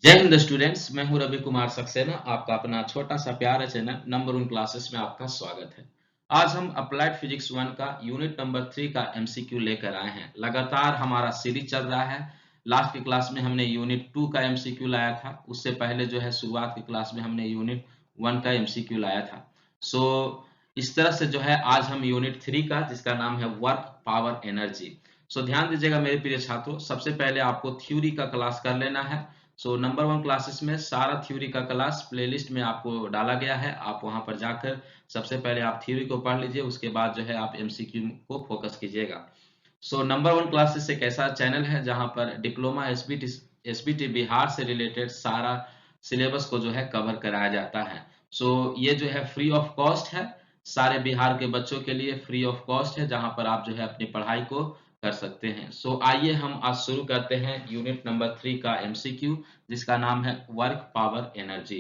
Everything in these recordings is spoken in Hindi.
जय हिंद स्टूडेंट्स, मैं हूं रवि कुमार सक्सेना। आपका अपना छोटा सा प्यारा चैनल नंबर 1 क्लासेस में आपका स्वागत है। आज हम अप्लाइड फिजिक्स 1 का यूनिट नंबर 3 का एमसीक्यू लेकर आए हैं। लगातार हमारा सीरीज चल रहा है। लास्ट की क्लास में हमने यूनिट 2 का एमसीक्यू लाया था। उससे पहले जो है शुरुआत की क्लास में हमने यूनिट 1 का एमसीक्यू लाया था। सो इस तरह से जो है आज हम यूनिट 3 का, जिसका नाम है वर्क पावर एनर्जी। सो ध्यान दीजिएगा मेरे प्रिय छात्रों, सबसे पहले आपको थ्योरी का क्लास कर लेना है। सो नंबर 1 क्लासेस में सारा थ्योरी का क्लास प्लेलिस्ट में आपको डाला गया है। आप वहां पर जाकर सबसे पहले आप थ्योरी को पढ़ लीजिए, उसके बाद जो है आप एमसीक्यू को फोकस कीजिएगा। सो नंबर 1 क्लासेस एक ऐसा चैनल है जहां पर डिप्लोमा एसबीटी बिहार से रिलेटेड सारा सिलेबस को जो है कवर कराया जाता है। सो ये जो है फ्री ऑफ कॉस्ट है, सारे बिहार के बच्चों के लिए फ्री ऑफ कॉस्ट है, जहां पर आप जो है अपनी पढ़ाई को कर सकते हैं। सो आइए हम आज शुरू करते हैं यूनिट नंबर 3 का एमसीक्यू, जिसका नाम है वर्क पावर एनर्जी।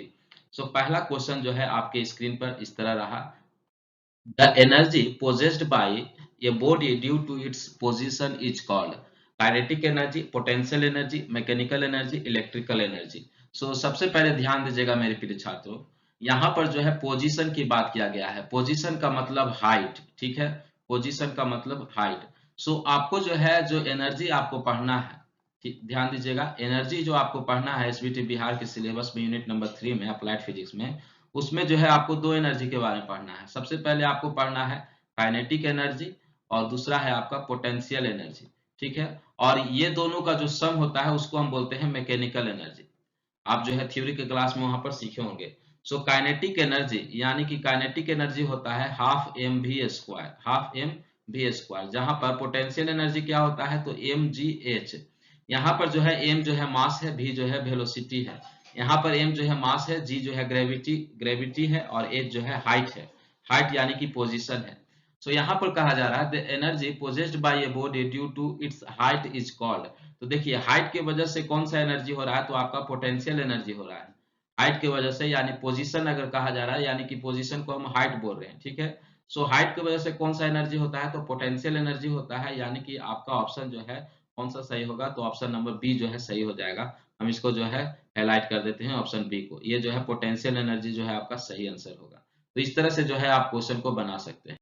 सो पहला क्वेश्चन जो है आपके स्क्रीन पर इस तरह रहा। The energy possessed by a body due to its position is called kinetic energy, potential energy, mechanical energy, electrical energy। So सबसे पहले ध्यान दीजिएगा मेरे प्रिय छात्रों, यहाँ पर जो है पोजीशन की बात किया गया है। पोजीशन का मतलब हाइट, ठीक है। पोजीशन का मतलब हाइट। सो आपको जो है जो एनर्जी आपको पढ़ना है, ठीक ध्यान दीजिएगा, एनर्जी जो आपको पढ़ना है एसबीटी बिहार के सिलेबस में यूनिट नंबर 3 में अप्लाइड फिजिक्स में, उसमें जो है आपको दो एनर्जी के बारे में पढ़ना है। सबसे पहले आपको पढ़ना है काइनेटिक एनर्जी और दूसरा है आपका पोटेंशियल एनर्जी, ठीक है। और ये दोनों का जो सम होता है उसको हम बोलते हैं मैकेनिकल एनर्जी। आप जो है थ्योरी के क्लास में वहां पर सीखे होंगे। सो काइनेटिक एनर्जी यानी कि काइनेटिक एनर्जी होता है half m v square, half m v square. जहां पर पोटेंशियल एनर्जी क्या होता है तो एम जी एच। यहाँ पर जो है एम जो है मास है, वी जो है वेलोसिटी है। यहाँ पर एम जो है मास है, जी जो है ग्रेविटी ग्रेविटी है और एच जो है हाइट है। हाइट यानी कि पोजीशन है। सो यहाँ पर कहा जा रहा है the energy possessed by a body due to its height is called. तो देखिए हाइट के वजह से कौन सा एनर्जी हो रहा है तो आपका पोटेंशियल एनर्जी हो रहा है। हाइट की वजह से यानी पोजीशन अगर कहा जा रहा है, यानी कि पोजीशन को हम हाइट बोल रहे हैं, ठीक है। सो हाइट की वजह से कौन सा एनर्जी होता है तो पोटेंशियल एनर्जी होता है। यानी कि आपका ऑप्शन जो है कौन सा सही होगा तो ऑप्शन नंबर बी जो है सही हो जाएगा। हम इसको जो है हाईलाइट कर देते हैं ऑप्शन बी को। ये जो है पोटेंशियल एनर्जी जो है आपका सही आंसर होगा। तो इस तरह से जो है आप क्वेश्चन को बना सकते हैं।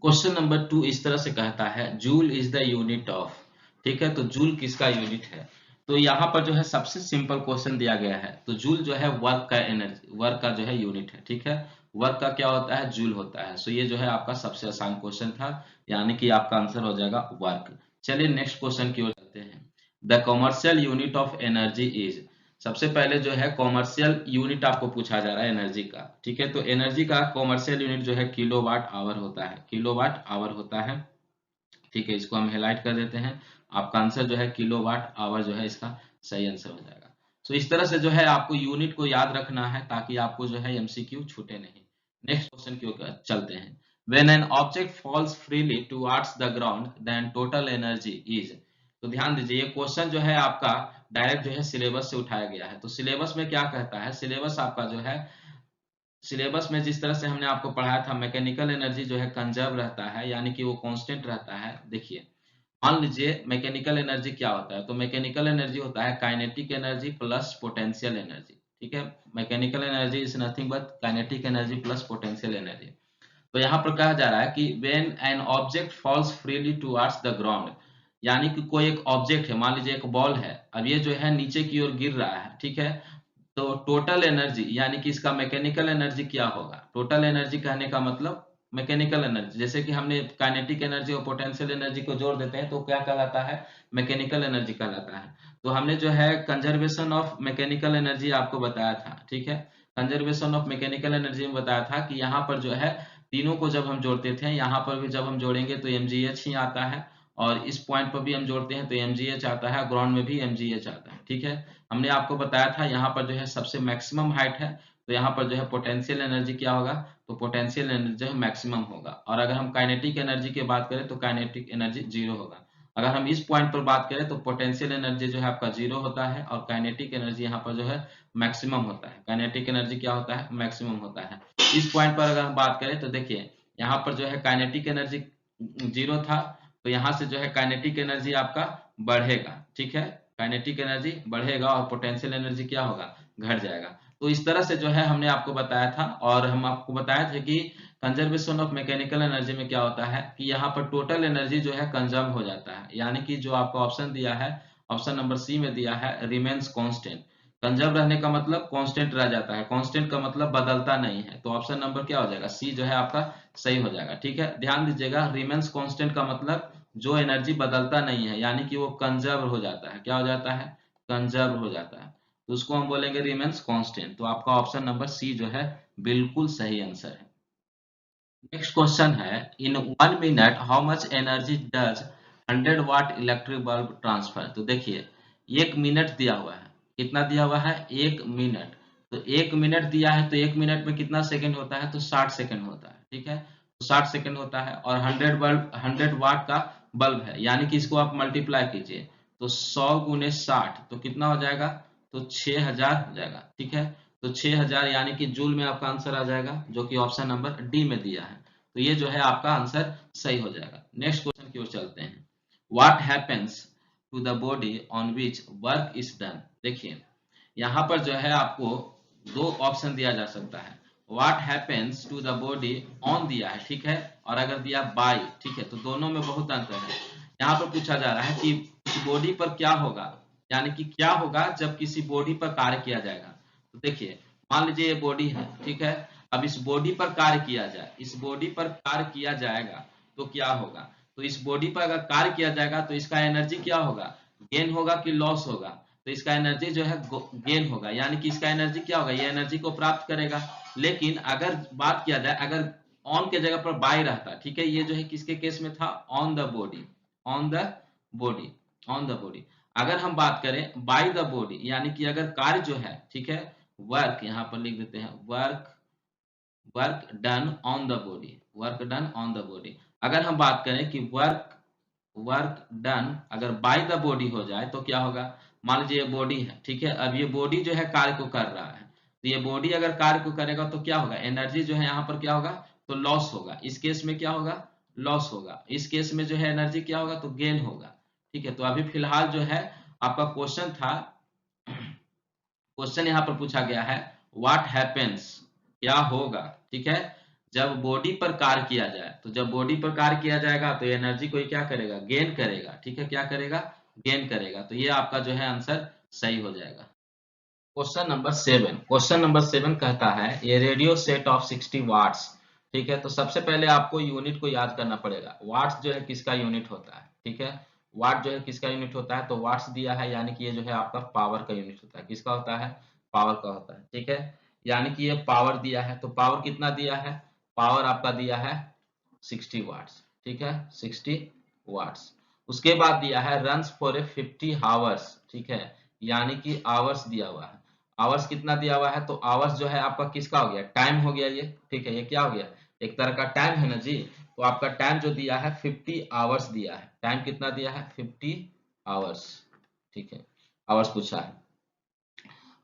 क्वेश्चन नंबर 2 इस तरह से कहता है joule is the unit of, ठीक है। तो जूल किसका यूनिट है? तो यहाँ पर जो है सबसे सिंपल क्वेश्चन दिया गया है। तो जूल जो है वर्क का एनर्जी, वर्क का जो है यूनिट है, ठीक है। वर्क का क्या होता है? जूल होता है। सो ये जो है आपका सबसे आसान क्वेश्चन था, यानी कि आपका आंसर हो जाएगा वर्क। चलिए नेक्स्ट क्वेश्चन की ओर चलते हैं। The commercial unit of energy is. सबसे पहले जो है कॉमर्शियल यूनिट आपको पूछा जा रहा है एनर्जी का, ठीक है। तो एनर्जी का कॉमर्शियल यूनिट जो है किलोवाट आवर होता है, किलोवाट आवर होता है, ठीक है। इसको हम हाईलाइट कर देते हैं। आपका आंसर जो है किलोवाट आवर जो है इसका सही आंसर हो जाएगा। तो इस तरह से जो है आपको यूनिट को याद रखना है ताकि आपको जो है एमसीक्यू छूटे नहीं। नेक्स्ट क्वेश्चन की ओर चलते हैं। When an object falls freely towards the ground then total energy is. तो ध्यान दीजिए ये क्वेश्चन जो है आपका डायरेक्ट जो है सिलेबस से उठाया गया है। तो सिलेबस में क्या कहता है, सिलेबस आपका जो है, सिलेबस में जिस तरह से हमने आपको पढ़ाया था मैकेनिकल एनर्जी जो है कंजर्व रहता है, यानी कि वो कांस्टेंट रहता है। देखिए मान लीजिए मैकेनिकल एनर्जी क्या होता है तो मैकेनिकल एनर्जी होता है kinetic energy plus potential energy, ठीक है। Mechanical energy is nothing but kinetic energy plus potential energy. तो यहाँ पर कहा जा रहा है कि when an object falls freely towards the ground, यानी कि कोई एक ऑब्जेक्ट है, मान लीजिए एक बॉल है, अब ये जो है नीचे की ओर गिर रहा है, ठीक है। तो टोटल एनर्जी यानी कि इसका मैकेनिकल एनर्जी क्या होगा? टोटल एनर्जी कहने का मतलब मैकेनिकल एनर्जी, जैसे कि हमने काइनेटिक एनर्जी और पोटेंशियल एनर्जी को जोड़ देते हैं तो क्या कहलाता है? मैकेनिकल एनर्जी कहलाता है। तो हमने जो है कंजर्वेशन ऑफ मैकेनिकल एनर्जी आपको बताया था, ठीक है। कंजर्वेशन ऑफ मैकेनिकल एनर्जी में बताया था कि यहाँ पर जो है तीनों को जब हम जोड़ते थे, यहाँ पर भी जब हम जोड़ेंगे तो mgh ही आता है, और इस पॉइंट पर भी हम जोड़ते हैं तो mgh आता है, ग्राउंड में भी mgh आता है, ठीक है। हमने आपको बताया था यहाँ पर जो है सबसे मैक्सिमम हाइट है, तो यहाँ पर जो है पोटेंशियल एनर्जी क्या होगा तो पोटेंशियल एनर्जी जो है मैक्सिमम होगा। और अगर हम काइनेटिक एनर्जी की बात करें तो काइनेटिक एनर्जी 0 होगा। अगर हम इस पॉइंट पर बात करें तो पोटेंशियल एनर्जी जो है आपका 0 होता है और काइनेटिक एनर्जी यहाँ पर जो है मैक्सिमम होता है। काइनेटिक एनर्जी क्या होता है? मैक्सिमम होता है। इस पॉइंट पर अगर हम बात करें तो देखिए यहाँ पर जो है काइनेटिक एनर्जी 0 था, तो यहाँ से जो है काइनेटिक एनर्जी आपका बढ़ेगा, ठीक है। काइनेटिक एनर्जी बढ़ेगा और पोटेंशियल एनर्जी क्या होगा, घट जाएगा। तो इस तरह से जो है हमने आपको बताया था, और हम आपको बताए थे कि कंजर्वेशन ऑफ मैकेनिकल एनर्जी में क्या होता है कि यहाँ पर टोटल एनर्जी जो है कंजर्व हो जाता है, यानी कि जो आपका ऑप्शन दिया है, ऑप्शन नंबर सी में दिया है रिमेन्स कांस्टेंट। कंजर्व रहने का मतलब कांस्टेंट रह जाता है, कांस्टेंट का मतलब बदलता नहीं है, तो ऑप्शन नंबर क्या हो जाएगा, सी जो है आपका सही हो जाएगा। ठीक है, ध्यान दीजिएगा, रिमेन्स कांस्टेंट का मतलब जो एनर्जी बदलता नहीं है, यानी कि वो कंजर्व हो जाता है। क्या हो जाता है, कंजर्व हो जाता है, तो उसको हम बोलेंगे रिमेन्स कांस्टेंट। तो आपका ऑप्शन नंबर सी जो है बिल्कुल सही आंसर है। नेक्स्ट क्वेश्चन है, in 1 minute how much energy does 100 watt electric bulb transfer. तो देखिए 1 मिनट दिया हुआ है, कितना दिया हुआ है, 1 मिनट। तो 1 मिनट दिया है, तो 1 मिनट में कितना सेकंड होता है, तो 60 सेकंड होता है। ठीक है, तो 60 सेकंड होता है, और 100 वाट का बल्ब है, यानी कि इसको आप मल्टीप्लाई कीजिए, तो 100 × 60 तो कितना हो जाएगा, तो 6000 हो जाएगा। ठीक है, तो 6000 यानी कि जूल में आपका आंसर आ जाएगा, जो कि ऑप्शन नंबर डी में दिया है। तो ये जो है आपका आंसर सही हो जाएगा। नेक्स्ट क्वेश्चन की ओर चलते हैं। What happens to the body on which work is done. देखिए यहाँ पर जो है आपको दो ऑप्शन दिया जा सकता है। What happens to the body on दिया है, ठीक है, और अगर दिया बाय, ठीक है, तो दोनों में बहुत अंतर है। यहाँ पर पूछा जा रहा है कि इस बॉडी पर क्या होगा, यानी कि क्या होगा जब किसी बॉडी पर कार्य किया जाएगा। तो देखिए मान लीजिए ये बॉडी है, ठीक है, अब इस बॉडी पर कार्य किया जाए, इस बॉडी पर कार्य किया जाएगा तो क्या होगा। तो इस बॉडी पर अगर कार्य किया जाएगा तो इसका एनर्जी क्या होगा, गेन होगा कि लॉस होगा, तो इसका एनर्जी जो है गेन होगा, यानी कि इसका एनर्जी क्या होगा, ये एनर्जी को प्राप्त करेगा। लेकिन अगर बात किया जाए, अगर ऑन के जगह पर बाय रहता, ठीक है, ये जो है किसके केस में था, on the body, on the body, on the body. अगर हम बात करें बाय द बॉडी, यानी कि अगर कार्य जो है, ठीक है, वर्क यहाँ पर लिख देते हैं, work, work done on the body, work done on the body. अगर हम बात करें कि वर्क, वर्क डन अगर बाय द बॉडी हो जाए तो क्या होगा, मान लीजिए ये बॉडी है, ठीक है, अब ये बॉडी जो है कार्य को कर रहा है, तो ये बॉडी अगर कार्य को करेगा तो क्या होगा, एनर्जी जो है यहाँ पर क्या होगा, तो लॉस होगा। इस केस में क्या होगा, लॉस होगा। इस केस में जो है एनर्जी क्या होगा, तो गेन होगा। ठीक है, तो अभी फिलहाल जो है आपका क्वेश्चन था, क्वेश्चन यहाँ पर पूछा गया है व्हाट हैपेंस, क्या होगा, ठीक है, जब बॉडी पर कार्य किया जाए। तो जब बॉडी पर कार्य किया जाएगा तो एनर्जी को क्या करेगा, गेन करेगा। ठीक है, क्या करेगा, गेन करेगा। तो ये आपका जो है आंसर सही हो जाएगा। क्वेश्चन नंबर 7, क्वेश्चन नंबर 7 कहता है ये रेडियो सेट ऑफ 60 वाट्स। ठीक है, तो सबसे पहले आपको यूनिट को याद करना पड़ेगा। वाट्स जो है किसका यूनिट होता है, ठीक है, वाट जो है किसका यूनिट होता है, तो वाट्स दिया है, यानी कि ये जो है आपका पावर का यूनिट होता है। किसका होता है, पावर का होता है। ठीक है, यानी कि ये पावर दिया है, तो पावर कितना दिया है, पावर आपका दिया है 60 वाट्स। ठीक है, 60 वाट्स। उसके बाद दिया है रन्स फॉर ए 50 आवर्स। ठीक है, यानी कि आवर्स दिया हुआ है। आवर्स कितना दिया हुआ है, तो आवर्स जो है आपका किसका हो गया, टाइम हो गया ये। ठीक है, ये क्या हो गया, एक तरह का टाइम है ना जी। तो आपका टाइम जो दिया है 50 आवर्स दिया है। टाइम कितना दिया है, 50 आवर्स। ठीक है, आवर्स पूछा है।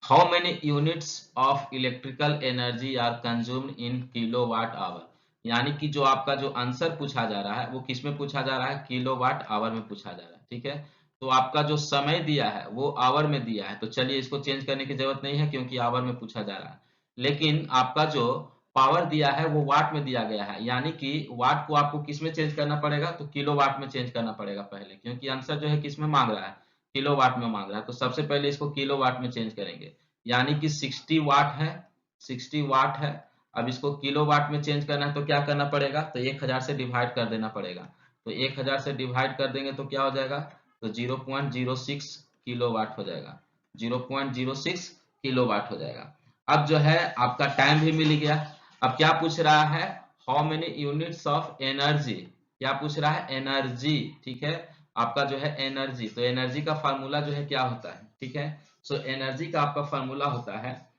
How many units of electrical energy are consumed in kilowatt hour. यानी कि जो आपका जो आंसर पूछा जा रहा है वो किस में पूछा जा रहा है, किलोवाट आवर में पूछा जा रहा है। ठीक है, तो आपका जो समय दिया है वो आवर में दिया है, तो चलिए इसको चेंज करने की जरूरत नहीं है क्योंकि आवर में पूछा जा रहा है। लेकिन आपका जो पावर दिया है वो वाट में दिया गया है, यानी कि वाट को आपको किस में चेंज करना पड़ेगा, तो किलोवाट में चेंज करना पड़ेगा पहले, क्योंकि आंसर जो है किस में मांग रहा है, किलोवाट में मांग रहा है। तो सबसे पहले इसको किलोवाट में चेंज करेंगे, यानी कि 60 वाट है, 60 वाट है। अब इसको किलोवाट में चेंज करना है तो क्या करना पड़ेगा, तो 1000 से डिवाइड कर देना पड़ेगा। तो 1000 से डिवाइड कर देंगे तो क्या हो जाएगा, तो 0.06 किलोवाट हो जाएगा, 0.06 किलोवाट हो जाएगा। अब जो है आपका टाइम भी मिल गया। अब क्या पूछ रहा है, how many units of energy, क्या पूछ रहा है, एनर्जी। ठीक है, आपका जो है एनर्जी, तो एनर्जी का फार्मूला जो है क्या होता है, ठीक है, सो एनर्जी का आपका फार्मूला होता है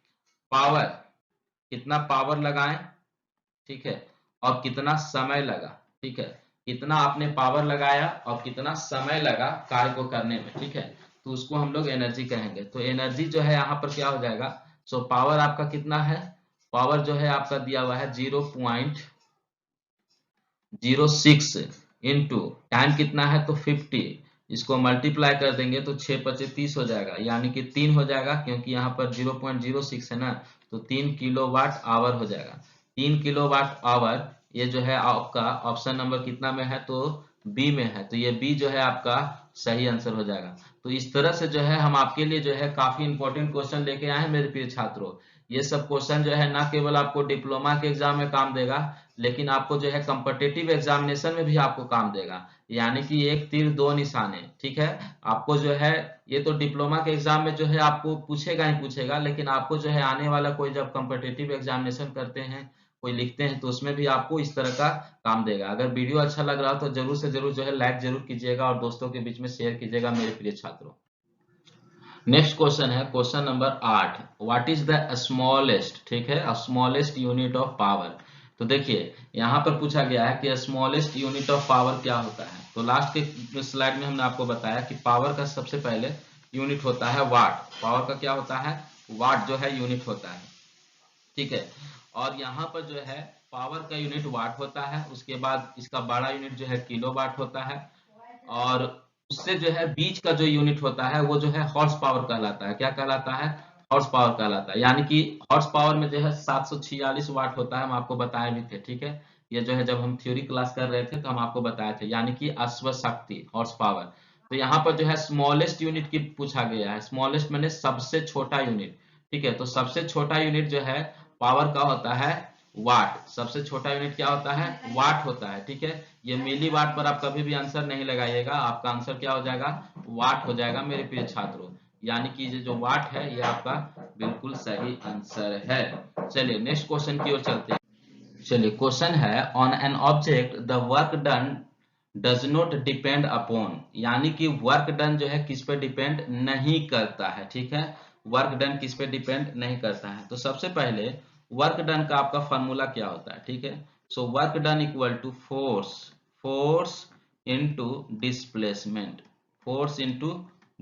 पावर, कितना पावर लगाएं, ठीक है, और कितना समय लगा। ठीक है, कितना आपने पावर लगाया और कितना समय लगा कार्य को करने में। ठीक है, तो उसको हम लोग एनर्जी कहेंगे। तो एनर्जी जो है यहाँ पर क्या हो जाएगा, सो पावर आपका कितना है, पावर जो है आपका दिया हुआ है 0.06 इंटू टाइम कितना है, तो 50, इसको मल्टीप्लाई कर देंगे तो 6 पचे 30 हो जाएगा, यानी कि 3 हो जाएगा, क्योंकि यहाँ पर 0.06 है ना, तो 3 किलोवाट आवर हो जाएगा। 3 किलोवाट आवर ये जो है आपका ऑप्शन नंबर कितना में है, तो बी में है, तो ये बी जो है आपका सही आंसर हो जाएगा। तो इस तरह से जो है हम आपके लिए जो है काफी इंपॉर्टेंट क्वेश्चन लेके आए हैं मेरे प्रिय छात्रों। ये सब क्वेश्चन जो है ना केवल आपको डिप्लोमा के एग्जाम में काम देगा, लेकिन आपको जो है कॉम्पिटिटिव एग्जामिनेशन में भी आपको काम देगा। यानी कि एक तीर दो निशाने, ठीक है। आपको जो है ये तो डिप्लोमा के एग्जाम में जो है आपको पूछेगा ही पूछेगा, लेकिन आपको जो है आने वाला कोई जब कॉम्पिटिटिव एग्जामिनेशन करते हैं, कोई लिखते हैं, तो उसमें भी आपको इस तरह का काम देगा। अगर वीडियो अच्छा लग रहा हो तो जरूर से जरूर जो है लाइक जरूर कीजिएगा और दोस्तों के बीच में शेयर कीजिएगा मेरे प्रिय छात्रों। नेक्स्ट क्वेश्चन है question number 8, what is the smallest, ठीक है, स्मॉलेस्ट यूनिट ऑफ पावर। तो देखिए यहाँ पर पूछा गया है कि स्मॉलेस्ट यूनिट ऑफ पावर क्या होता है। तो लास्ट के स्लाइड में हमने आपको बताया कि पावर का सबसे पहले यूनिट होता है वाट। पावर का क्या होता है, वाट जो है यूनिट होता है, ठीक है। और यहाँ पर जो है पावर का यूनिट वाट होता है, उसके बाद इसका बड़ा यूनिट जो है किलो वाट होता है, और उससे जो है बीच का जो यूनिट होता है वो जो है हॉर्स पावर कहलाता है। क्या कहलाता है, हॉर्स पावर कहलाता है। यानी कि हॉर्स पावर में जो है 746 वाट होता है, हम आपको बताए भी थे, ठीक है। ये जो है जब हम थ्योरी क्लास कर रहे थे तो हम आपको बताए थे, यानी कि अश्व शक्ति, हॉर्स पावर। तो यहाँ पर जो है स्मॉलेस्ट यूनिट की पूछा गया है। स्मॉलेस्ट मैंने सबसे छोटा यूनिट, ठीक है। तो सबसे छोटा यूनिट जो है पावर का होता है वाट। सबसे छोटा यूनिट क्या होता है, वाट होता है, ठीक है। ये मिली वाट पर आप कभी भी आंसर नहीं लगाइएगा, आपका आंसर क्या हो जाएगा, वाट हो जाएगा मेरे प्रिय छात्रों। यानी कि ये जो वाट है ये आपका बिल्कुल सही आंसर है। चलिए नेक्स्ट क्वेश्चन की ओर चलते हैं। चलिए क्वेश्चन है, on an object the work done does not depend upon, यानी कि वर्क डन जो है किस पे डिपेंड नहीं करता है, ठीक है। वर्क डन किस पे डिपेंड नहीं करता है। तो सबसे पहले वर्क डन का आपका फॉर्मूला क्या होता है, ठीक है। So work done equal to force, force into displacement, force into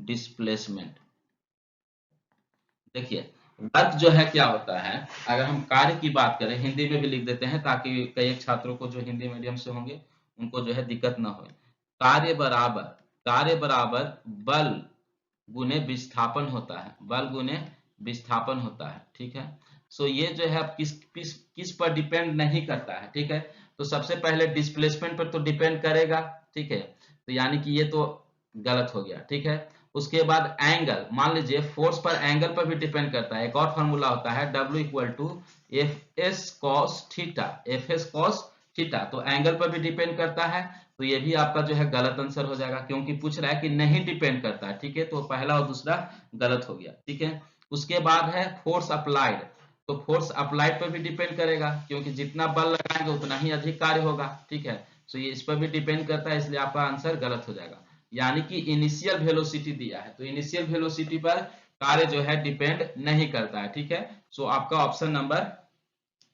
displacement. देखिए वर्क जो है क्या होता है, अगर हम कार्य की बात करें, हिंदी में भी लिख देते हैं ताकि कई छात्रों को जो हिंदी मीडियम से होंगे उनको जो है दिक्कत ना हो। कार्य बराबर, कार्य बराबर बल गुने विस्थापन होता है, बल गुने विस्थापन होता है, ठीक है। सो ये जो है अब किस पर डिपेंड नहीं करता है, ठीक है। तो सबसे पहले डिस्प्लेसमेंट पर तो डिपेंड करेगा, ठीक है। तो यानी कि ये तो गलत हो गया, ठीक है। उसके बाद एंगल, मान लीजिए फोर्स पर एंगल पर भी डिपेंड करता है। एक और फॉर्मूला होता है W equal to f s cos theta, f s cos theta. तो एंगल पर भी डिपेंड करता है, तो ये भी आपका जो है गलत आंसर हो जाएगा, क्योंकि पूछ रहा है कि नहीं डिपेंड करता है, ठीक है। तो पहला और दूसरा गलत हो गया, ठीक है। उसके बाद है फोर्स अप्लाइड। तो फोर्स अप्लाइड पर भी डिपेंड करेगा, क्योंकि जितना बल लगाएंगे उतना ही अधिक कार्य होगा, ठीक है। तो ये इस पर भी डिपेंड करता है, इसलिए आपका आंसर गलत हो जाएगा। यानी कि इनिशियल वेलोसिटी दिया है, तो इनिशियल वेलोसिटी पर कार्य जो है डिपेंड नहीं करता है, ठीक है। सो आपका ऑप्शन नंबर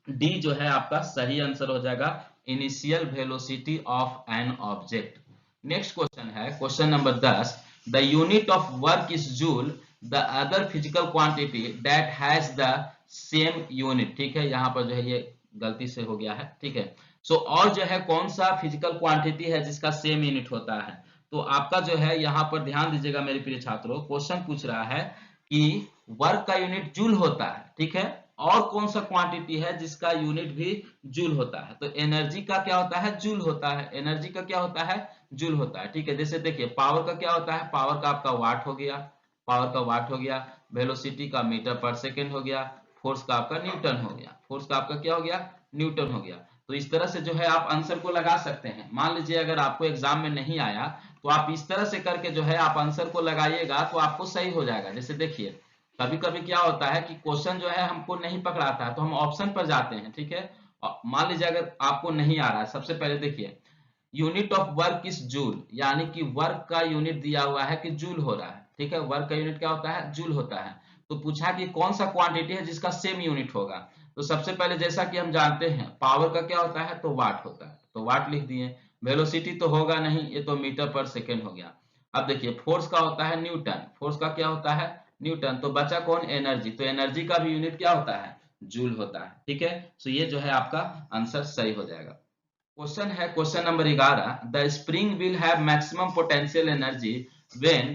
डी जो है आपका सही आंसर हो जाएगा, initial velocity of an object. Next question है question number 10, the unit of work is joule, the other physical quantity that has the same unit, ठीक है। यहाँ पर जो है ये गलती से हो गया है, ठीक है। सो और जो है कौन सा फिजिकल क्वांटिटी है जिसका सेम यूनिट होता है। तो आपका जो है यहाँ पर ध्यान दीजिएगा मेरे प्रिय छात्रों, क्वेश्चन पूछ रहा है कि वर्क का यूनिट जूल होता है, ठीक है। और कौन सा क्वांटिटी है जिसका यूनिट भी जूल होता है। तो एनर्जी का क्या होता है, जूल होता है। एनर्जी का क्या होता है, जूल होता है, ठीक है। जैसे देखिए पावर का क्या होता है, पावर का आपका वाट हो गया, पावर का वाट हो गया। वेलोसिटी का मीटर पर सेकेंड हो गया। फोर्स का आपका न्यूटन हो गया, फोर्स का आपका क्या हो गया, न्यूटन हो गया। तो इस तरह से जो है आप आंसर को लगा सकते हैं। मान लीजिए अगर आपको एग्जाम में नहीं आया तो आप इस तरह से करके जो है आप आंसर को लगाइएगा तो आपको सही हो जाएगा। जैसे देखिए कभी कभी क्या होता है कि क्वेश्चन जो है हमको नहीं पकड़ाता है तो हम ऑप्शन पर जाते हैं, ठीक है। मान लीजिए अगर आपको नहीं आ रहा है, सबसे पहले देखिए unit of work is joule, यानी कि वर्क का यूनिट दिया हुआ है कि जूल हो रहा है, ठीक है। वर्क का यूनिट क्या होता है, जूल होता है। तो पूछा कि कौन सा क्वांटिटी है जिसका सेम यूनिट होगा। तो सबसे पहले जैसा कि हम जानते हैं पावर का क्या होता है, तो वाट होता है, तो वाट लिख दिए। वेलोसिटी तो होगा नहीं, ये तो मीटर पर सेकेंड हो गया। अब देखिए फोर्स का होता है न्यूटन, फोर्स का क्या होता है, न्यूटन। तो बचा कौन, एनर्जी। तो एनर्जी का भी यूनिट क्या होता है, जूल होता है, ठीक है। सो ये जो है आपका आंसर सही हो जाएगा। क्वेश्चन है question number 11, the spring will have maximum potential energy when.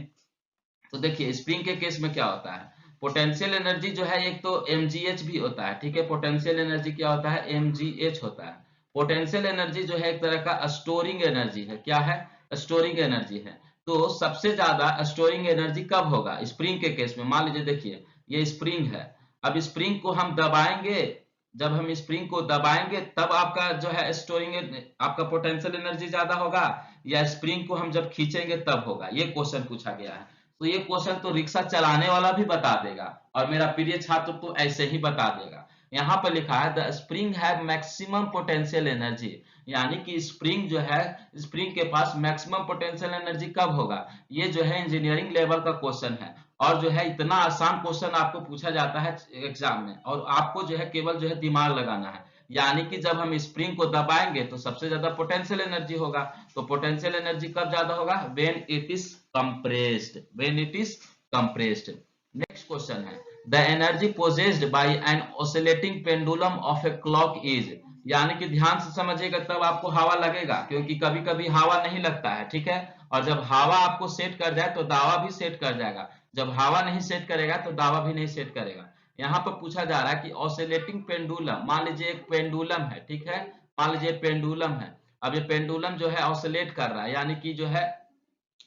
तो देखिए स्प्रिंग के केस में क्या होता है, पोटेंशियल एनर्जी जो है एक तो mgh भी होता है, ठीक है। पोटेंशियल एनर्जी क्या होता है, mgh होता है। पोटेंशियल एनर्जी जो है एक तरह का स्टोरिंग एनर्जी है। क्या है, स्टोरिंग एनर्जी है। तो सबसे ज्यादा स्टोरिंग एनर्जी कब होगा, स्प्रिंग के केस में। मान लीजिए देखिए ये स्प्रिंग है, अब स्प्रिंग को हम दबाएंगे, जब हम स्प्रिंग को दबाएंगे तब आपका जो है स्टोरिंग आपका पोटेंशियल एनर्जी ज्यादा होगा, या स्प्रिंग को हम जब खींचेंगे तब होगा। ये क्वेश्चन पूछा गया है। तो ये क्वेश्चन तो रिक्शा चलाने वाला भी बता देगा और मेरा प्रिय छात्र तो ऐसे ही बता देगा। यहाँ पर लिखा है the spring have maximum potential energy, यानी कि स्प्रिंग जो है, स्प्रिंग के पास मैक्सिमम पोटेंशियल एनर्जी कब होगा। ये जो है इंजीनियरिंग लेवल का क्वेश्चन है और जो है इतना आसान क्वेश्चन आपको पूछा जाता है एग्जाम में, और आपको जो है केवल जो है दिमाग लगाना है। यानी कि जब हम स्प्रिंग को दबाएंगे तो सबसे ज्यादा पोटेंशियल एनर्जी होगा। तो पोटेंशियल एनर्जी कब ज्यादा होगा, when it is compressed, when it is compressed. Next question है the energy possessed by an oscillating pendulum of a clock is, यानी कि ध्यान से समझिएगा तब आपको हवा लगेगा, क्योंकि कभी कभी हवा नहीं लगता है, ठीक है। और जब हवा आपको सेट कर जाए तो दावा भी सेट कर जाएगा, जब हवा नहीं सेट करेगा तो दावा भी नहीं सेट करेगा। यहाँ पर पूछा जा रहा है कि ऑसिलेटिंग पेंडुलम, मान लीजिए एक पेंडुलम है, ठीक है। मान लीजिए पेंडुलम है, अब ये पेंडुलम जो है ऑसिलेट कर रहा है, यानी कि जो है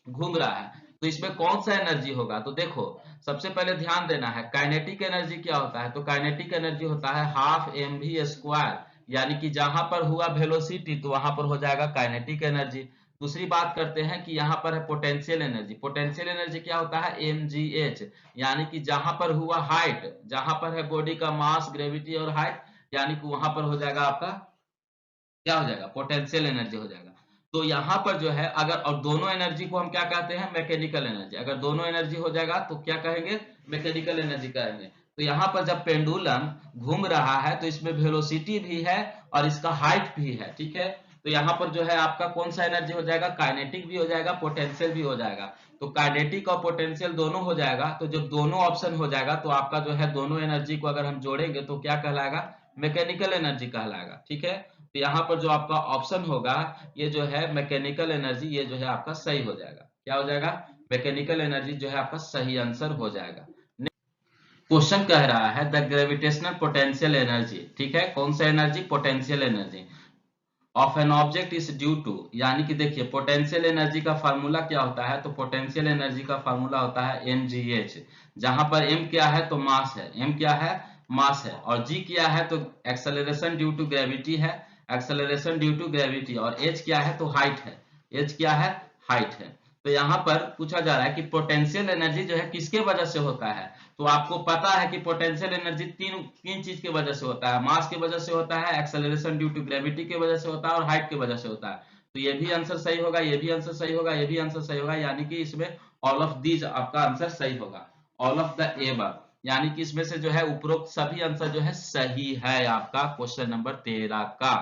घूम रहा है, तो इसमें कौन सा एनर्जी होगा। तो देखो सबसे पहले ध्यान देना है काइनेटिक एनर्जी क्या होता है। तो काइनेटिक एनर्जी होता है हाफ mv², यानी कि जहां पर हुआ वेलोसिटी तो वहां पर हो जाएगा काइनेटिक एनर्जी। दूसरी बात करते हैं कि यहाँ पर है पोटेंशियल एनर्जी। पोटेंशियल एनर्जी क्या होता है, mgh, यानी कि जहां पर हुआ हाइट, जहां पर है बॉडी का मास, ग्रेविटी और हाइट, यानी कि वहां पर हो जाएगा आपका क्या हो जाएगा, पोटेंशियल एनर्जी हो जाएगा। तो यहाँ पर जो है अगर, और दोनों एनर्जी को हम क्या कहते हैं, मैकेनिकल एनर्जी। अगर दोनों एनर्जी हो जाएगा तो क्या कहेंगे, मैकेनिकल एनर्जी कहेंगे। तो यहाँ पर जब पेंडुलम घूम रहा है तो इसमें वेलोसिटी भी है और इसका हाइट भी है, ठीक है। तो यहाँ पर जो है आपका कौन सा एनर्जी हो जाएगा, काइनेटिक भी हो जाएगा, पोटेंशियल भी हो जाएगा। तो काइनेटिक और पोटेंशियल दोनों हो जाएगा। तो जब दोनों ऑप्शन हो जाएगा तो आपका जो है दोनों एनर्जी को अगर हम जोड़ेंगे तो क्या कहलाएगा, मैकेनिकल एनर्जी कहलाएगा, ठीक है। तो यहाँ पर जो आपका ऑप्शन होगा ये जो है मैकेनिकल एनर्जी, ये जो है आपका सही हो जाएगा। क्या हो जाएगा, मैकेनिकल एनर्जी जो है आपका सही आंसर हो जाएगा। क्वेश्चन कह रहा है द ग्रेविटेशनल पोटेंशियल एनर्जी, ठीक है, कौन सा energy, potential energy of an object is due to, यानी कि देखिए पोटेंशियल एनर्जी का फार्मूला क्या होता है। तो पोटेंशियल एनर्जी का फार्मूला होता है mgh, जहां पर m क्या है तो मास है, m क्या है मास है, और g क्या है तो एक्सेलरेशन ड्यू टू ग्रेविटी है, एक्सेलरेशन ड्यू टू ग्रेविटी, और h क्या है तो हाइट है, h क्या है हाइट है। तो यहाँ पर पूछा जा रहा है कि पोटेंशियल एनर्जी जो है किसके वजह से होता है। तो आपको पता है कि पोटेंशियल एनर्जी तीन चीज की वजह से होता है, मास की वजह से होता है, एक्सेलरेशन ड्यू टू ग्रेविटी की वजह से होता है और हाइट की वजह से होता है। तो ये भी आंसर सही होगा, ये भी आंसर सही होगा, ये भी आंसर सही होगा, यानी कि इसमें ऑल ऑफ दीज आपका आंसर सही होगा, ऑल ऑफ द एबव, यानी कि इसमें से जो है उपरोक्त सभी आंसर जो है सही है आपका क्वेश्चन नंबर 13 का।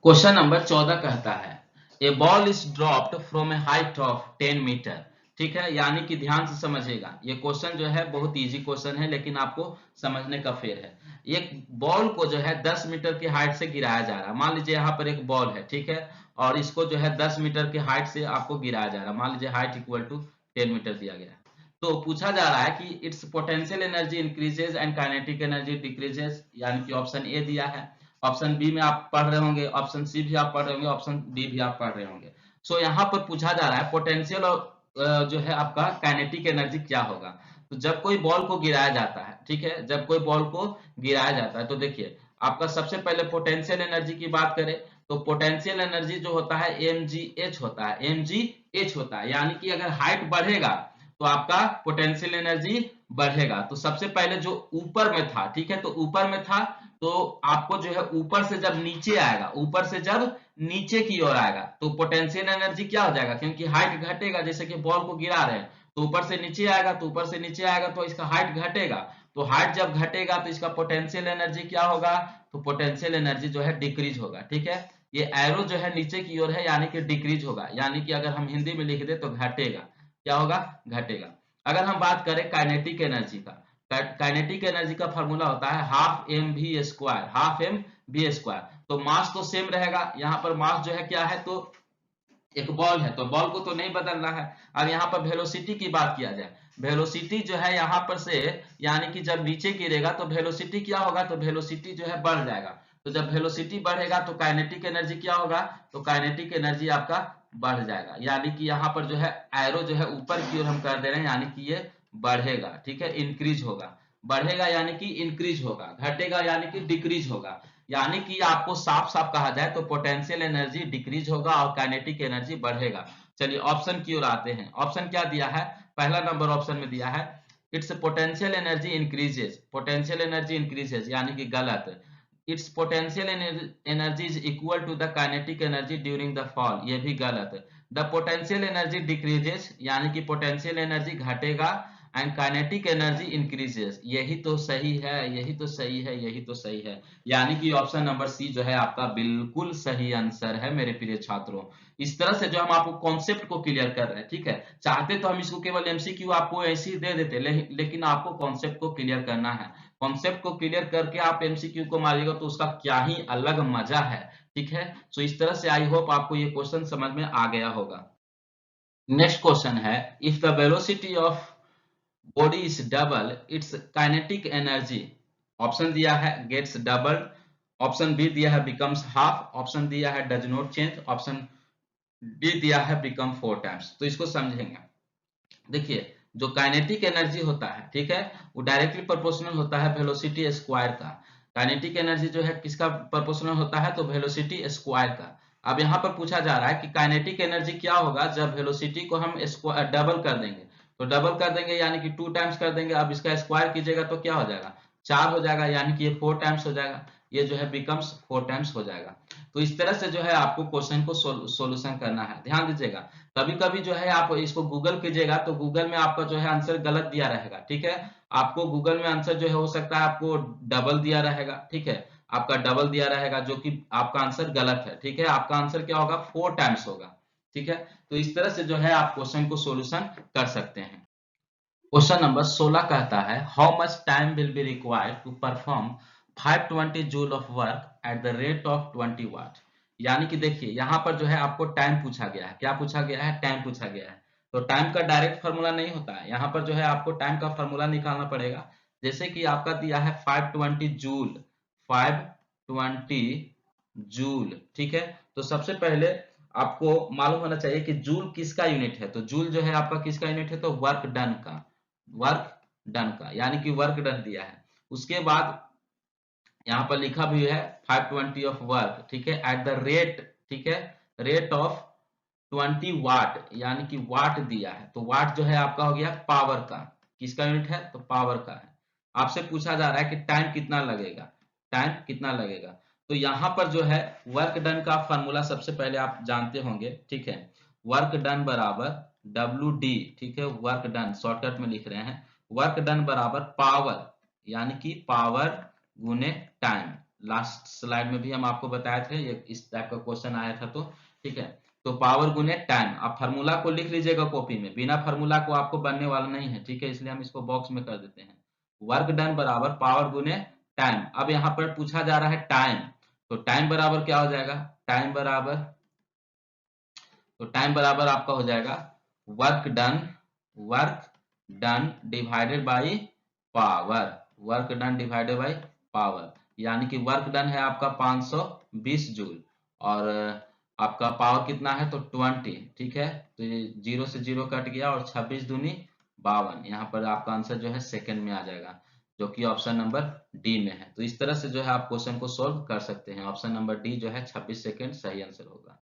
क्वेश्चन नंबर 14 कहता है a ball is dropped from a height of 10 metre, ठीक है। यानी कि ध्यान से समझिएगा, ये क्वेश्चन जो है बहुत इजी क्वेश्चन है लेकिन आपको समझने का फेर है। एक बॉल को जो है 10 मीटर की हाइट से गिराया जा रहा है। मान लीजिए यहाँ पर एक बॉल है, ठीक है, और इसको जो है 10 मीटर की हाइट से आपको गिराया जा रहा है। मान लीजिए हाइट इक्वल टू 10 मीटर दिया गया है। तो पूछा जा रहा है कि it's potential energy increases and kinetic energy decreases, यानी कि ऑप्शन ए दिया है, ऑप्शन बी में आप पढ़ रहे होंगे, ऑप्शन सी भी आप पढ़ रहे होंगे, ऑप्शन डी भी आप पढ़ रहे होंगे। सो यहाँ पर पूछा जा रहा है पोटेंशियल और जो है आपका काइनेटिक एनर्जी क्या होगा। तो जब कोई बॉल को गिराया जाता है, ठीक है, जब कोई बॉल को गिराया जाता है तो देखिए आपका सबसे पहले पोटेंशियल एनर्जी की बात करें तो पोटेंशियल एनर्जी जो होता है mgh होता है, mgh होता है, यानी कि अगर हाइट बढ़ेगा तो आपका पोटेंशियल एनर्जी बढ़ेगा। तो सबसे पहले जो ऊपर में था, ठीक है, तो ऊपर में था तो आपको जो है ऊपर से जब नीचे आएगा, ऊपर से जब नीचे की ओर आएगा तो पोटेंशियल एनर्जी क्या हो जाएगा, क्योंकि हाइट घटेगा, जैसे कि बॉल को गिरा रहे हैं तो ऊपर से नीचे आएगा, तो ऊपर से नीचे आएगा तो इसका हाइट घटेगा। तो हाइट जब घटेगा तो इसका पोटेंशियल एनर्जी क्या होगा, तो पोटेंशियल एनर्जी जो है डिक्रीज होगा, ठीक है। ये एरो जो है नीचे की ओर है, यानी कि डिक्रीज होगा, यानी कि अगर हम हिंदी में लिख दे तो घटेगा, क्या होगा, घटेगा। अगर हम बात करें काइनेटिक एनर्जी का, काइनेटिक एनर्जी का फॉर्मूला होता है हाफ mv², हाफ mv²। तो मास तो सेम रहेगा, यहाँ पर मास जो है क्या है, तो एक बॉल है, तो बॉल को तो नहीं बदलना है। अब यहाँ पर वेलोसिटी की बात किया जाए, वेलोसिटी जो है यहाँ पर से, यानी कि जब नीचे गिरेगा तो वेलोसिटी क्या होगा, तो वेलोसिटी जो है बढ़ जाएगा। तो जब वेलोसिटी बढ़ेगा तो काइनेटिक एनर्जी क्या होगा, तो काइनेटिक एनर्जी आपका बढ़ जाएगा, यानी कि यहाँ पर जो है एरो जो है ऊपर की ओर हम कर दे रहे हैं, यानी कि ये बढ़ेगा, ठीक है, इंक्रीज होगा। बढ़ेगा यानी कि इंक्रीज होगा, घटेगा यानी कि डिक्रीज होगा। यानी कि आपको साफ साफ कहा जाए तो पोटेंशियल एनर्जी डिक्रीज होगा और काइनेटिक एनर्जी बढ़ेगा। चलिए ऑप्शन की ओर आते हैं। ऑप्शन क्या दिया है, पहला नंबर ऑप्शन में दिया है its potential energy increases, potential energy increases, यानी कि गलत। Its potential energy is equal to the kinetic energy during the fall, ये भी गलत। द पोटेंशियल एनर्जी डिक्रीजेज, यानी कि पोटेंशियल एनर्जी घटेगा एंड काइनेटिक एनर्जी इंक्रीजेस, यही तो सही है, यही तो सही है, यही तो सही है। यानी कि ऑप्शन नंबर सी जो है आपका बिल्कुल सही आंसर है मेरे प्रिय छात्रों। इस तरह से जो हम आपको कॉन्सेप्ट को क्लियर कर रहे हैं, ठीक है, चाहते तो हम इसको केवल एमसीक्यू आपको ऐसे ही दे देते, लेकिन आपको कॉन्सेप्ट को क्लियर करना है। कॉन्सेप्ट को क्लियर करके आप एमसीक्यू को मारिएगा तो उसका क्या ही अलग मजा है, ठीक है। सो इस तरह से आई होप आपको ये क्वेश्चन समझ में आ गया होगा। नेक्स्ट क्वेश्चन है, if the velocity of body is double it's kinetic energy, option दिया है गेट्स डबल, ऑप्शन बी दिया है बिकम्स हाफ, ऑप्शन दिया है does not change, option D दिया है बिकम 4 टाइम्स। तो इसको समझेंगे। देखिए जो काइनेटिक एनर्जी होता है, ठीक है, वो डायरेक्टली प्रोपोर्शनल होता है वेलोसिटी स्क्वायर का। काइनेटिक एनर्जी जो है किसका प्रोपोर्शनल होता है, तो वेलोसिटी स्क्वायर का। अब यहाँ पर पूछा जा रहा है कि काइनेटिक एनर्जी क्या होगा जब वेलोसिटी को हम डबल कर देंगे। तो डबल कर देंगे यानी कि 2 टाइम्स कर देंगे। अब इसका स्क्वायर कीजिएगा तो क्या हो जाएगा, 4 हो जाएगा, यानी कि ये 4 टाइम्स हो जाएगा, ये जो है बिकम्स 4 टाइम्स हो जाएगा। तो इस तरह से जो है आपको क्वेश्चन को सोल्यूशन करना है। ध्यान दीजिएगा, कभी कभी जो है आप इसको गूगल कीजिएगा तो गूगल में आपका जो है आंसर गलत दिया रहेगा, ठीक है। आपको गूगल में आंसर जो है हो सकता है आपको डबल दिया रहेगा, ठीक है, आपका डबल दिया रहेगा, जो कि आपका आंसर गलत है, ठीक है। आपका आंसर क्या होगा, 4 टाइम्स होगा, ठीक है। तो इस तरह से जो है आप क्वेश्चन को सोल्यूशन कर सकते हैं। क्वेश्चन नंबर 16 कहता है how much time will be required to perform 520 joule of work at the rate of 20 watt. यानी कि देखिए यहाँ पर जो है आपको टाइम पूछा गया है, क्या पूछा गया है, टाइम पूछा गया है। तो टाइम का डायरेक्ट फार्मूला नहीं होता है, यहाँ पर जो है आपको टाइम का फार्मूला निकालना पड़ेगा। जैसे कि आपका दिया है 520 जूल, 520 जूल, ठीक है। तो सबसे पहले आपको मालूम होना चाहिए कि जूल किसका यूनिट है। तो जूल जो है आपका किसका यूनिट है, तो वर्क डन का, वर्क डन का, यानी कि वर्क डन दिया है। उसके बाद यहाँ पर लिखा भी है 520 ऑफ वर्क, ठीक है, एट द रेट, ठीक है, रेट ऑफ 20 वाट, यानी कि वाट दिया है। तो वाट जो है आपका हो गया पावर का, किसका यूनिट है, तो पावर का है। आपसे पूछा जा रहा है कि टाइम कितना लगेगा, टाइम कितना लगेगा। तो यहाँ पर जो है वर्क डन का फॉर्मूला सबसे पहले आप जानते होंगे, ठीक है। वर्क डन बराबर WD, ठीक है, वर्क डन शॉर्टकट में लिख रहे हैं, वर्क डन बराबर पावर, यानी कि पावर गुने टाइम। लास्ट स्लाइड में भी हम आपको बताए थे, ये इस टाइप का क्वेश्चन आया था, तो ठीक है। तो पावर गुने टाइम, आप फार्मूला को लिख लीजिएगा कॉपी में, बिना फार्मूला को आपको बनने वाला नहीं है, ठीक है, इसलिए हम इसको बॉक्स में कर देते हैं। वर्क डन बराबर पावर गुने टाइम। अब यहाँ पर पूछा जा रहा है टाइम, तो टाइम बराबर क्या हो जाएगा, टाइम बराबर, तो टाइम बराबर आपका हो जाएगा work done, work done divided by power, work done divided by power, यानी कि वर्क डन है आपका 520 जूल और आपका पावर कितना है, तो 20, ठीक है। तो ये 0 से 0 कट गया और 26 दूनी 52, यहाँ पर आपका आंसर जो है सेकंड में आ जाएगा, जो कि ऑप्शन नंबर डी में है। तो इस तरह से जो है आप क्वेश्चन को सोल्व कर सकते हैं। ऑप्शन नंबर डी जो है 26 सेकंड सही आंसर होगा।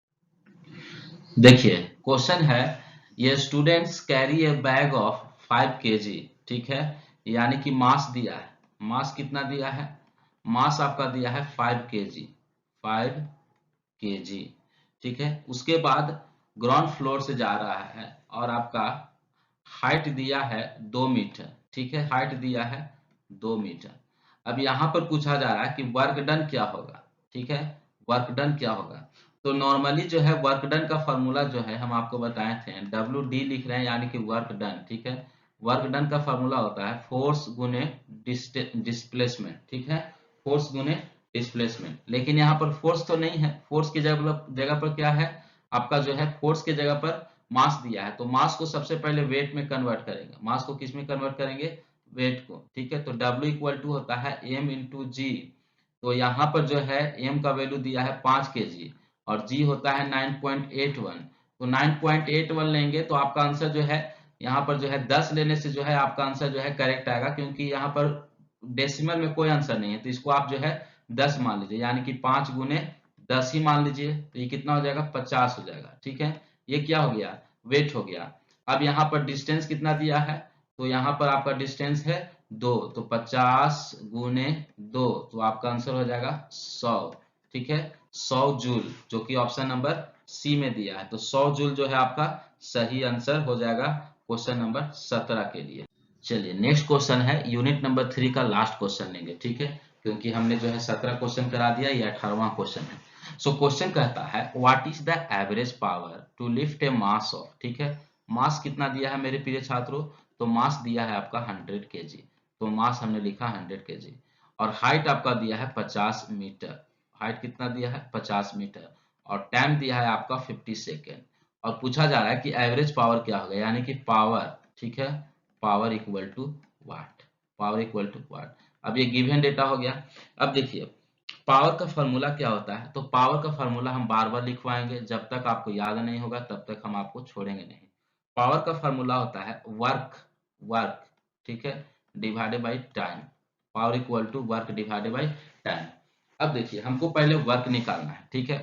देखिए क्वेश्चन है, ये students carry A bag of 5 kg, ठीक है, यानी कि मास दिया है, मास कितना दिया है, मास आपका दिया है 5 kg, 5 kg, ठीक है। उसके बाद ग्राउंड फ्लोर से जा रहा है और आपका हाइट दिया है 2 मीटर, ठीक है, हाइट दिया है 2 मीटर। अब यहाँ पर पूछा जा रहा है कि वर्क डन क्या होगा, ठीक है, वर्क डन क्या होगा। तो नॉर्मली जो है वर्क डन का फॉर्मूला जो है हम आपको बताए थे, WD लिख रहे हैं, यानी कि वर्क डन, ठीक है। वर्क डन का फॉर्मूला होता है फोर्स गुने डिस्प्लेसमेंट, ठीक है, फोर्स गुने डिस्प्लेसमेंट। लेकिन यहाँ पर फोर्स तो नहीं है, फोर्स की जगह पर क्या है आपका जो है, फोर्स की जगह पर मास दिया है। तो मास को सबसे पहले वेट में कन्वर्ट करेंगे। मास को किस में कन्वर्ट करेंगे? वेट को। ठीक है, तो W इक्वल टू होता है m इंटू जी। तो यहाँ पर जो है m का वैल्यू दिया है 5 kg और g होता है 9.81। तो 9.81 लेंगे तो आपका आंसर जो है यहाँ पर जो है 10 लेने से जो है आपका आंसर जो है करेक्ट आएगा, क्योंकि यहाँ पर डेसिमल में कोई आंसर नहीं है। तो इसको आप जो है 10 मान लीजिए, यानी कि 5 गुने 10 ही मान लीजिए। तो ये कितना हो जाएगा? 50 हो जाएगा। ठीक है, ये क्या हो गया? वेट हो गया। अब यहाँ पर डिस्टेंस कितना दिया है? तो यहाँ पर आपका डिस्टेंस है 2, तो 50 गुने 2, तो आपका आंसर हो जाएगा 100। ठीक है, 100 जूल, जो कि ऑप्शन नंबर सी में दिया है। तो 100 जूल जो है आपका सही आंसर हो जाएगा क्वेश्चन नंबर 17 के लिए। चलिए नेक्स्ट क्वेश्चन है यूनिट नंबर 3 का लास्ट क्वेश्चन लेंगे। ठीक है, क्योंकि हमने जो है 17 क्वेश्चन करा दिया, ये 18वां क्वेश्चन है। सो क्वेश्चन कहता है what is the average power to lift a mass of. ठीक है, मास कितना दिया है मेरे प्रिय छात्रों? तो मास दिया है आपका 100 kg। तो मास हमने लिखा 100 kg और हाइट आपका दिया है 50 मीटर। हाइट कितना दिया है? 50 मीटर। और टाइम दिया है आपका 50 सेकेंड। और पूछा जा रहा है कि एवरेज पावर क्या होगा, यानी कि पावर। ठीक है, power equal to watt. Power equal to watt. अब ये गिवन डेटा हो गया। अब देखिए पावर का फॉर्मूला क्या होता है। तो पावर का फॉर्मूला हम बार बार लिखवाएंगे, जब तक आपको याद नहीं होगा तब तक हम आपको छोड़ेंगे नहीं। पावर का फॉर्मूला होता है वर्क, वर्क, ठीक है, divided by time. Power equal to work divided by time. अब देखिए हमको पहले वर्क निकालना है। ठीक है,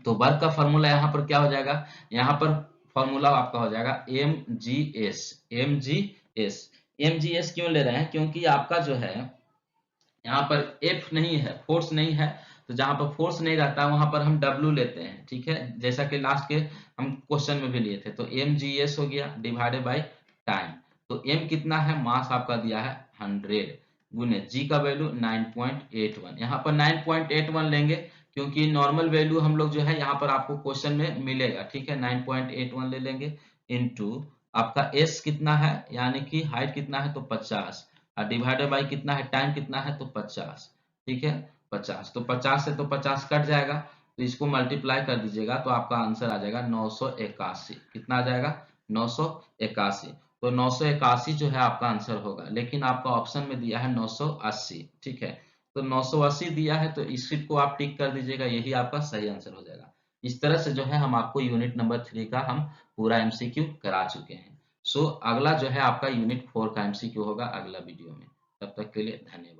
तो वर्क का फॉर्मूला यहाँ पर क्या हो जाएगा? यहाँ पर फॉर्मूला आपका हो जाएगा mgs। mgs, mgs क्यों ले रहे हैं? क्योंकि आपका जो है यहाँ पर F नहीं है, फोर्स नहीं है। तो जहां पर फोर्स नहीं रहता वहां पर हम W लेते हैं। ठीक है, जैसा कि लास्ट के हम क्वेश्चन में भी लिए थे। तो mgs हो गया डिवाइडेड बाई टाइम। तो m कितना है? मास आपका दिया है 100 गुने g का वैल्यू 9.81। यहाँ पर 9.81 लेंगे क्योंकि नॉर्मल वैल्यू हम लोग जो है यहाँ पर आपको क्वेश्चन में मिलेगा। ठीक है, 9.81 ले लेंगे इनटू आपका s कितना है, यानी कि हाइट कितना है? तो 50 और डिवाइडेड बाई कितना है? टाइम कितना है? तो 50। ठीक है, 50। तो 50 से तो 50 कट जाएगा, तो इसको मल्टीप्लाई कर दीजिएगा तो आपका आंसर आ जाएगा 981। कितना आ जाएगा? 981। तो 981 जो है आपका आंसर होगा, लेकिन आपका ऑप्शन में दिया है 980। ठीक है, तो 980 दिया है तो इस को आप टिक कर दीजिएगा, यही आपका सही आंसर हो जाएगा। इस तरह से जो है हम आपको यूनिट नंबर 3 का हम पूरा एमसीक्यू करा चुके हैं। सो अगला जो है आपका यूनिट 4 का एमसीक्यू होगा अगला वीडियो में। तब तक के लिए धन्यवाद।